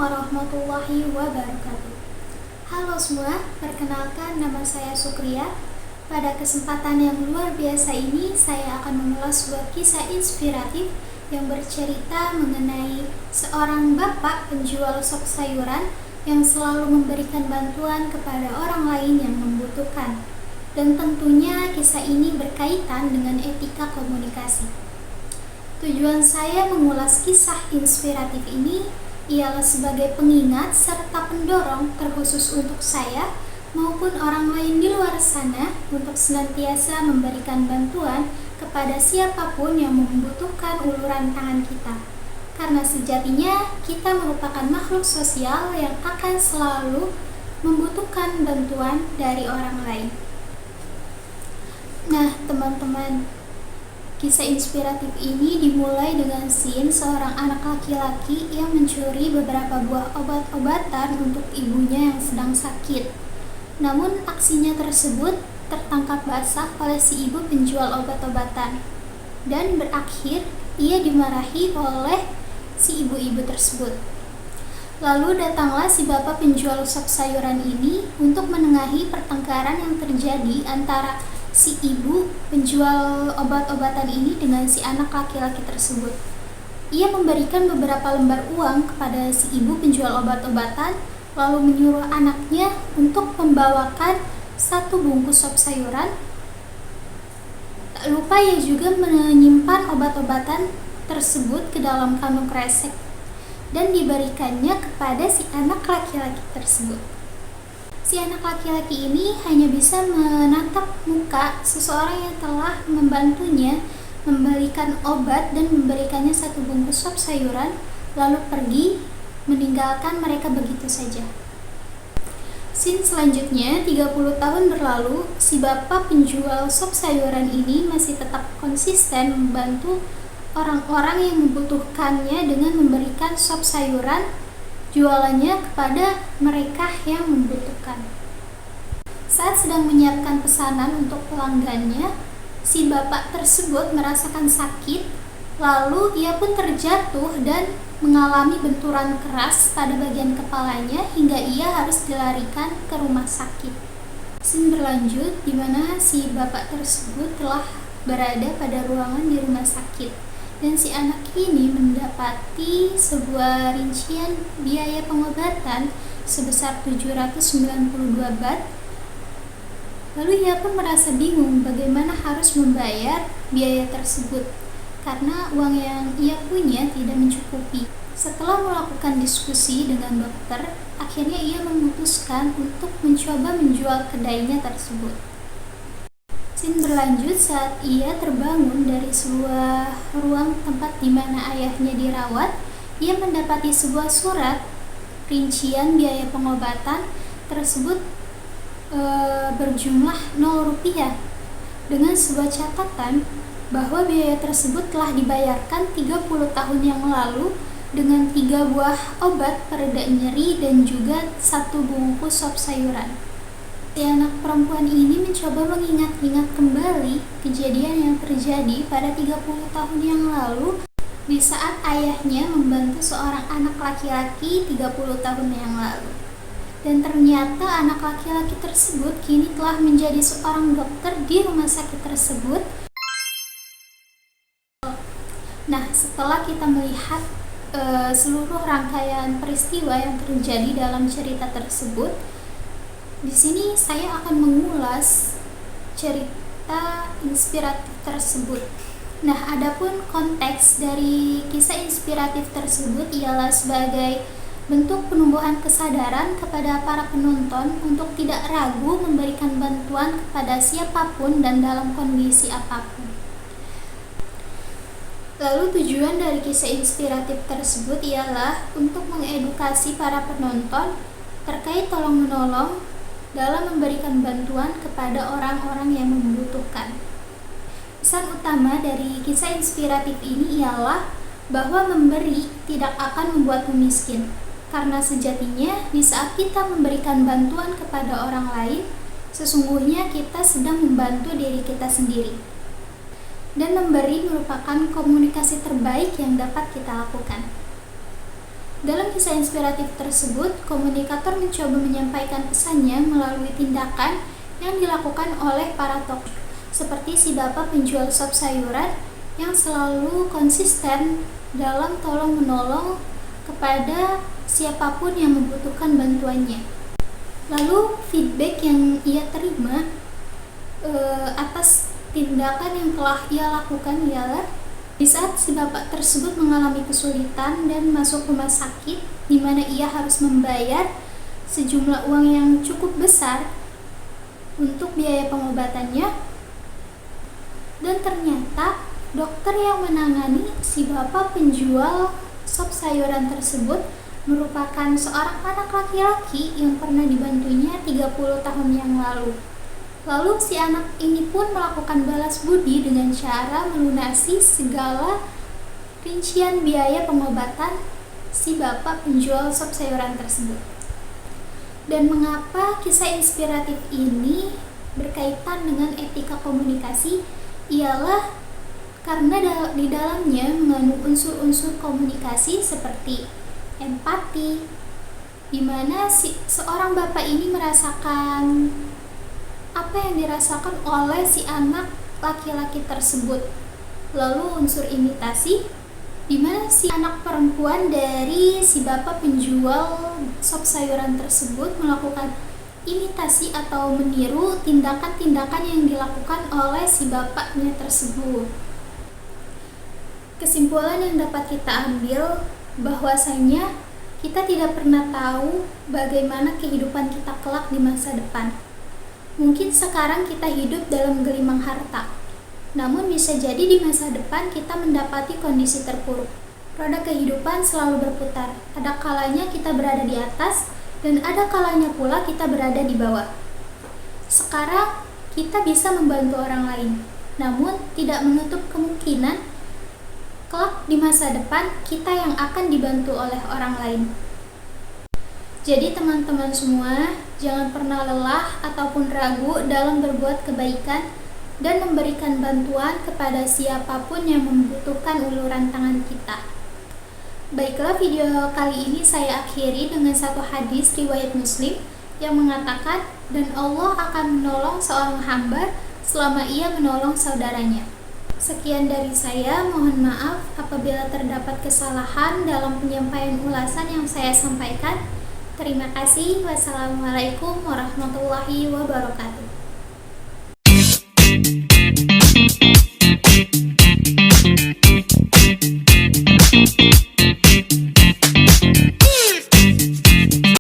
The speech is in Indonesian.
warahmatullahi wabarakatuh. Halo semua, perkenalkan nama saya Sukria. Pada kesempatan yang luar biasa ini, saya akan mengulas sebuah kisah inspiratif yang bercerita mengenai seorang bapak penjual sop sayuran yang selalu memberikan bantuan kepada orang lain yang membutuhkan. Dan tentunya kisah ini berkaitan dengan etika komunikasi. Tujuan saya mengulas kisah inspiratif ini ialah sebagai pengingat serta pendorong terkhusus untuk saya maupun orang lain di luar sana untuk senantiasa memberikan bantuan kepada siapapun yang membutuhkan uluran tangan kita. Karena sejatinya kita merupakan makhluk sosial yang akan selalu membutuhkan bantuan dari orang lain. Nah, teman-teman, kisah inspiratif ini dimulai dengan scene seorang anak laki-laki yang mencuri beberapa buah obat-obatan untuk ibunya yang sedang sakit. Namun aksinya tersebut tertangkap basah oleh si ibu penjual obat-obatan dan berakhir ia dimarahi oleh si ibu-ibu tersebut. Lalu datanglah si bapak penjual sop sayuran ini untuk menengahi pertengkaran yang terjadi antara si ibu penjual obat-obatan ini dengan si anak laki-laki tersebut. Ia memberikan beberapa lembar uang kepada si ibu penjual obat-obatan, lalu menyuruh anaknya untuk membawakan satu bungkus sop sayuran. Tak lupa ia juga menyimpan obat-obatan tersebut ke dalam kantong kresek dan diberikannya kepada si anak laki-laki tersebut. Si anak laki-laki ini hanya bisa menatap muka seseorang yang telah membantunya membelikan obat dan memberikannya satu bungkus sop sayuran, lalu pergi meninggalkan mereka begitu saja. Scene selanjutnya, 30 tahun berlalu, si bapak penjual sop sayuran ini masih tetap konsisten membantu orang-orang yang membutuhkannya dengan memberikan sop sayuran jualannya kepada mereka yang membutuhkan. Saat sedang menyiapkan pesanan untuk pelanggannya, si bapak tersebut merasakan sakit, lalu ia pun terjatuh dan mengalami benturan keras pada bagian kepalanya hingga ia harus dilarikan ke rumah sakit. Scene berlanjut di mana si bapak tersebut telah berada pada ruangan di rumah sakit. Dan si anak ini mendapati sebuah rincian biaya pengobatan sebesar 792 baht. Lalu ia pun merasa bingung bagaimana harus membayar biaya tersebut karena uang yang ia punya tidak mencukupi. Setelah melakukan diskusi dengan dokter, akhirnya ia memutuskan untuk mencoba menjual kedainya tersebut. Scene berlanjut saat ia terbangun dari sebuah ruang tempat di mana ayahnya dirawat. Ia mendapati sebuah surat rincian biaya pengobatan tersebut berjumlah 0 rupiah dengan sebuah catatan bahwa biaya tersebut telah dibayarkan 30 tahun yang lalu dengan 3 buah obat pereda nyeri dan juga 1 bungkus sop sayuran. Si anak perempuan ini mencoba mengingat-ingat kembali kejadian yang terjadi pada 30 tahun yang lalu di saat ayahnya membantu seorang anak laki-laki 30 tahun yang lalu. Dan ternyata anak laki-laki tersebut kini telah menjadi seorang dokter di rumah sakit tersebut. Nah, setelah kita melihat seluruh rangkaian peristiwa yang terjadi dalam cerita tersebut, di sini saya akan mengulas cerita inspiratif tersebut. Nah, adapun konteks dari kisah inspiratif tersebut ialah sebagai bentuk penumbuhan kesadaran kepada para penonton untuk tidak ragu memberikan bantuan kepada siapapun dan dalam kondisi apapun. Lalu tujuan dari kisah inspiratif tersebut ialah untuk mengedukasi para penonton terkait tolong-menolong dalam memberikan bantuan kepada orang-orang yang membutuhkan. Pesan utama dari kisah inspiratif ini ialah bahwa memberi tidak akan membuatmu miskin, karena sejatinya di saat kita memberikan bantuan kepada orang lain, sesungguhnya kita sedang membantu diri kita sendiri. Dan memberi merupakan komunikasi terbaik yang dapat kita lakukan. Dalam kisah inspiratif tersebut, komunikator mencoba menyampaikan pesannya melalui tindakan yang dilakukan oleh para tokoh, seperti si bapak penjual sop sayuran yang selalu konsisten dalam tolong-menolong kepada siapapun yang membutuhkan bantuannya. Lalu feedback yang ia terima atas tindakan yang telah ia lakukan ialah di saat si bapak tersebut mengalami kesulitan dan masuk rumah sakit di mana ia harus membayar sejumlah uang yang cukup besar untuk biaya pengobatannya, dan ternyata dokter yang menangani si bapak penjual sop sayuran tersebut merupakan seorang anak laki-laki yang pernah dibantunya 30 tahun yang lalu. Lalu si anak ini pun melakukan balas budi dengan cara melunasi segala rincian biaya pengobatan si bapak penjual sop sayuran tersebut. Dan mengapa kisah inspiratif ini berkaitan dengan etika komunikasi? Ialah karena di dalamnya mengandung unsur-unsur komunikasi seperti empati, di mana seorang bapak ini merasakan apa yang dirasakan oleh si anak laki-laki tersebut. Lalu unsur imitasi, di mana si anak perempuan dari si bapak penjual sop sayuran tersebut melakukan imitasi atau meniru tindakan-tindakan yang dilakukan oleh si bapaknya tersebut. Kesimpulan yang dapat kita ambil bahwasanya kita tidak pernah tahu bagaimana kehidupan kita kelak di masa depan. Mungkin sekarang kita hidup dalam gelimang harta, namun bisa jadi di masa depan kita mendapati kondisi terpuruk. Roda kehidupan selalu berputar, ada kalanya kita berada di atas, dan ada kalanya pula kita berada di bawah. Sekarang kita bisa membantu orang lain, namun tidak menutup kemungkinan kelak di masa depan kita yang akan dibantu oleh orang lain. Jadi teman-teman semua, jangan pernah lelah ataupun ragu dalam berbuat kebaikan dan memberikan bantuan kepada siapapun yang membutuhkan uluran tangan kita. Baiklah, video kali ini saya akhiri dengan satu hadis riwayat Muslim yang mengatakan, dan Allah akan menolong seorang hamba selama ia menolong saudaranya. Sekian dari saya, mohon maaf apabila terdapat kesalahan dalam penyampaian ulasan yang saya sampaikan. Terima kasih. Wassalamualaikum warahmatullahi wabarakatuh.